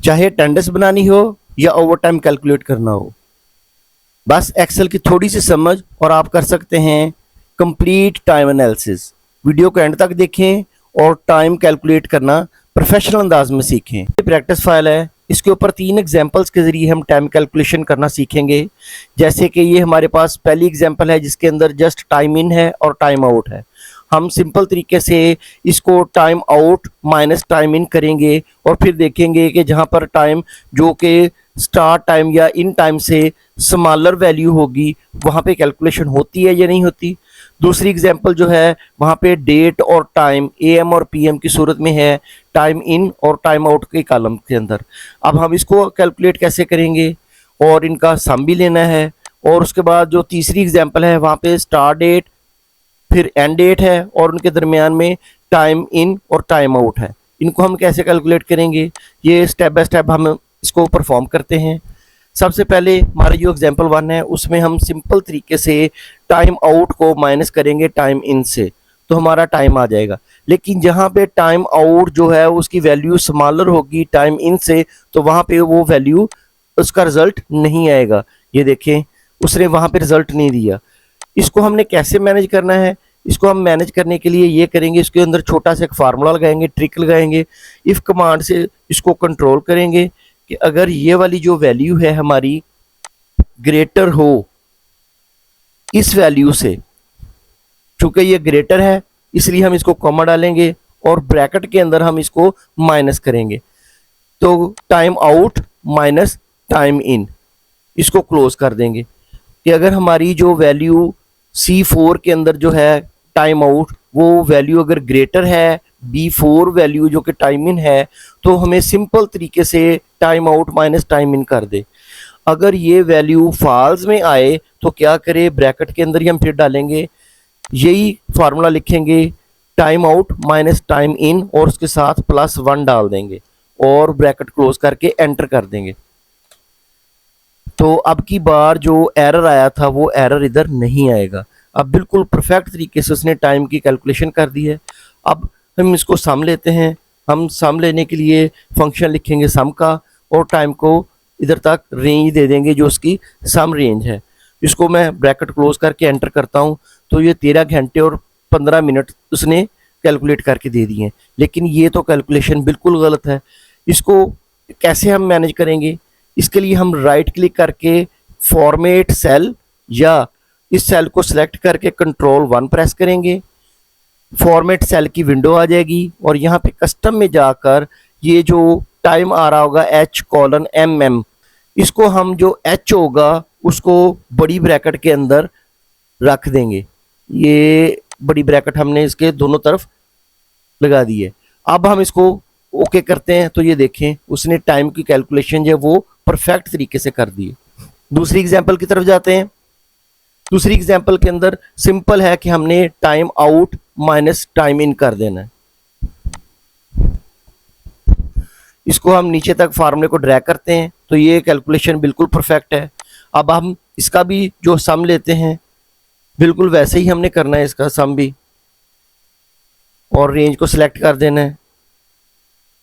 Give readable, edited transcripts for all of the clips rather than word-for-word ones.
चाहे अटेंडेंस बनानी हो या ओवर टाइम कैलकुलेट करना हो। बस एक्सेल की थोड़ी सी समझ और आप कर सकते हैं कंप्लीट टाइम एनालिसिस। वीडियो को एंड तक देखें और टाइम कैलकुलेट करना प्रोफेशनल अंदाज में सीखें। ये प्रैक्टिस फाइल है, इसके ऊपर 3 एग्जांपल्स के ज़रिए हम टाइम कैलकुलेशन करना सीखेंगे। जैसे कि ये हमारे पास पहली एग्जांपल है जिसके अंदर जस्ट टाइम इन है और टाइम आउट है। हम सिंपल तरीके से इसको time out minus time in करेंगे और फिर देखेंगे कि जहाँ पर टाइम जो कि स्टार्ट टाइम या इन टाइम से स्मॉलर वैल्यू होगी वहाँ पे कैलकुलेशन होती है या नहीं होती। दूसरी एग्जांपल जो है वहाँ पे डेट और टाइम एएम और पीएम की सूरत में है, टाइम इन और टाइम आउट के कॉलम के अंदर। अब हम इसको कैलकुलेट कैसे करेंगे और इनका सम भी लेना है। और उसके बाद जो तीसरी एग्जांपल है वहाँ पे स्टार्ट डेट फिर एंड डेट है और उनके दरमियान में टाइम इन और टाइम आउट है। इनको हम कैसे कैलकुलेट करेंगे, ये स्टेप बाय स्टेप हम इसको परफॉर्म करते हैं। सबसे पहले हमारा जो एग्जांपल 1 है उसमें हम सिंपल तरीके से टाइम आउट को माइनस करेंगे टाइम इन से, तो हमारा टाइम आ जाएगा। लेकिन जहाँ पे टाइम आउट जो है उसकी वैल्यू स्मॉलर होगी टाइम इन से, तो वहाँ पे वो वैल्यू उसका रिजल्ट नहीं आएगा। ये देखें उसने वहाँ पे रिजल्ट नहीं दिया। इसको हमने कैसे मैनेज करना है, इसको हम मैनेज करने के लिए ये करेंगे, इसके अंदर छोटा सा एक फार्मूला लगाएंगे, ट्रिक लगाएंगे। इफ कमांड से इसको कंट्रोल करेंगे कि अगर ये वाली जो वैल्यू है हमारी ग्रेटर हो इस वैल्यू से, चूंकि ये ग्रेटर है इसलिए हम इसको कॉमा डालेंगे और ब्रैकेट के अंदर हम इसको माइनस करेंगे। तो time out minus time in, इसको क्लोज कर देंगे कि अगर हमारी जो वैल्यू C4 के अंदर जो है टाइम आउट वो वैल्यू अगर ग्रेटर है B4 वैल्यू जो कि टाइम इन है, तो हमें सिंपल तरीके से time out minus time in कर दे। अगर ये वैल्यू फॉल्स में आए तो क्या करें, ब्रैकेट के अंदर ही हम फिर डालेंगे, यही फार्मूला लिखेंगे time out minus time in और उसके साथ +1 डाल देंगे और ब्रैकेट क्लोज करके एंटर कर देंगे। तो अब की बार जो एरर आया था वो एरर इधर नहीं आएगा। अब बिल्कुल परफेक्ट तरीके से उसने टाइम की कैलकुलेशन कर दी है। अब हम इसको सम लेते हैं। हम सम लेने के लिए फंक्शन लिखेंगे सम का और टाइम को इधर तक रेंज दे देंगे जो उसकी सम रेंज है। इसको मैं ब्रैकेट क्लोज करके एंटर करता हूँ तो ये 13 घंटे और 15 मिनट उसने कैलकुलेट करके दे दिए। लेकिन ये तो कैलकुलेशन बिल्कुल गलत है। इसको कैसे हम मैनेज करेंगे, इसके लिए हम राइट क्लिक करके फॉर्मेट सेल या इस सेल को सिलेक्ट करके कंट्रोल 1 प्रेस करेंगे, फॉर्मेट सेल की विंडो आ जाएगी और यहाँ पे कस्टम में जाकर ये जो टाइम आ रहा होगा H:MM, इसको हम जो H होगा उसको बड़ी ब्रैकेट के अंदर रख देंगे। ये बड़ी ब्रैकेट हमने इसके दोनों तरफ लगा दी है। अब हम इसको ओके करते हैं तो ये देखें उसने टाइम की कैलकुलेशन जो है वो परफेक्ट तरीके से कर दी है। दूसरी एग्जांपल की तरफ जाते हैं। दूसरी एग्जांपल के अंदर सिंपल है कि हमने time out minus time in कर देना है। इसको हम नीचे तक फार्मूले को ड्रैग करते हैं तो ये कैलकुलेशन बिल्कुल परफेक्ट है। अब हम इसका भी जो सम लेते हैं बिल्कुल वैसे ही हमने करना है इसका सम भी, और रेंज को सिलेक्ट कर देना है।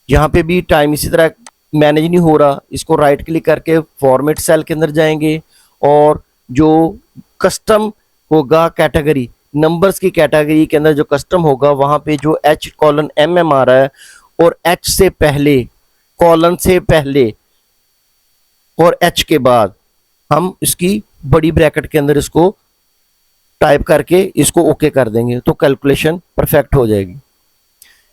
यहाँ पे भी टाइम इसी तरह मैनेज नहीं हो रहा, इसको राइट क्लिक करके फॉर्मेट सेल के अंदर जाएंगे और जो कस्टम होगा कैटेगरी नंबर्स की कैटेगरी के अंदर जो कस्टम होगा वहाँ पे जो H:MM आ रहा है और H से पहले कॉलन से पहले और H के बाद हम इसकी बड़ी ब्रैकेट के अंदर इसको टाइप करके इसको ओके कर देंगे तो कैलकुलेशन परफेक्ट हो जाएगी।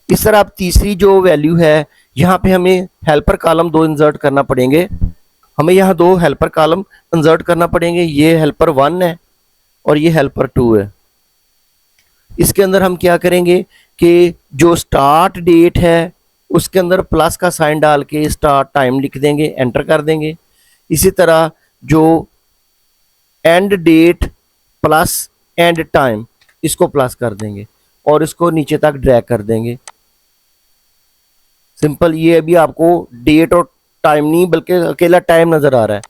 इस तरह अब तीसरी जो वैल्यू है यहाँ पे हमें हेल्पर कॉलम 2 इंसर्ट करना पड़ेंगे। हमें यहाँ 2 हेल्पर कॉलम इंसर्ट करना पड़ेंगे, ये हेल्पर 1 है और ये हेल्पर 2 है। इसके अंदर हम क्या करेंगे कि जो स्टार्ट डेट है उसके अंदर प्लस का साइन डाल के स्टार्ट टाइम लिख देंगे, एंटर कर देंगे। इसी तरह जो end date plus end time इसको प्लस कर देंगे और इसको नीचे तक ड्रैग कर देंगे। सिंपल, ये अभी आपको डेट और टाइम नहीं बल्कि अकेला टाइम नज़र आ रहा है।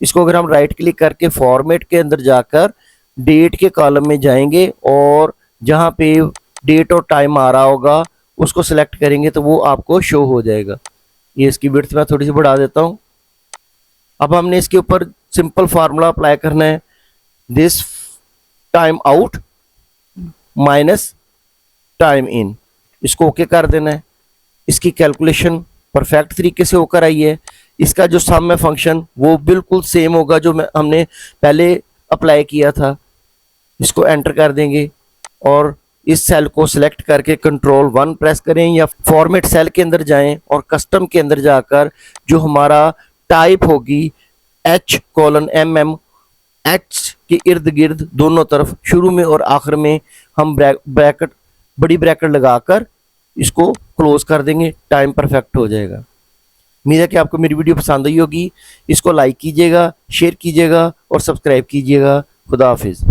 इसको अगर हम राइट क्लिक करके फॉर्मेट के अंदर जाकर डेट के कॉलम में जाएंगे और जहाँ पे डेट और टाइम आ रहा होगा उसको सिलेक्ट करेंगे तो वो आपको शो हो जाएगा। ये इसकी विड्थ मैं थोड़ी सी बढ़ा देता हूँ। अब हमने इसके ऊपर सिंपल फार्मूला अप्लाई करना है, this time out minus time in, इसको ओके कर देना है। इसकी कैलकुलेशन परफेक्ट तरीके से होकर आई है। इसका जो सम है फंक्शन वो बिल्कुल सेम होगा जो हमने पहले अप्लाई किया था। इसको एंटर कर देंगे और इस सेल को सिलेक्ट करके कंट्रोल 1 प्रेस करें या फॉर्मेट सेल के अंदर जाएं और कस्टम के अंदर जाकर जो हमारा टाइप होगी H:MM, H के इर्द गिर्द दोनों तरफ शुरू में और आखिर में हम ब्रैकेट बड़ी ब्रैकेट लगाकर इसको क्लोज कर देंगे, टाइम परफेक्ट हो जाएगा। उम्मीद है कि आपको मेरी वीडियो पसंद आई होगी। इसको लाइक कीजिएगा, शेयर कीजिएगा और सब्सक्राइब कीजिएगा। खुदा हाफिज़।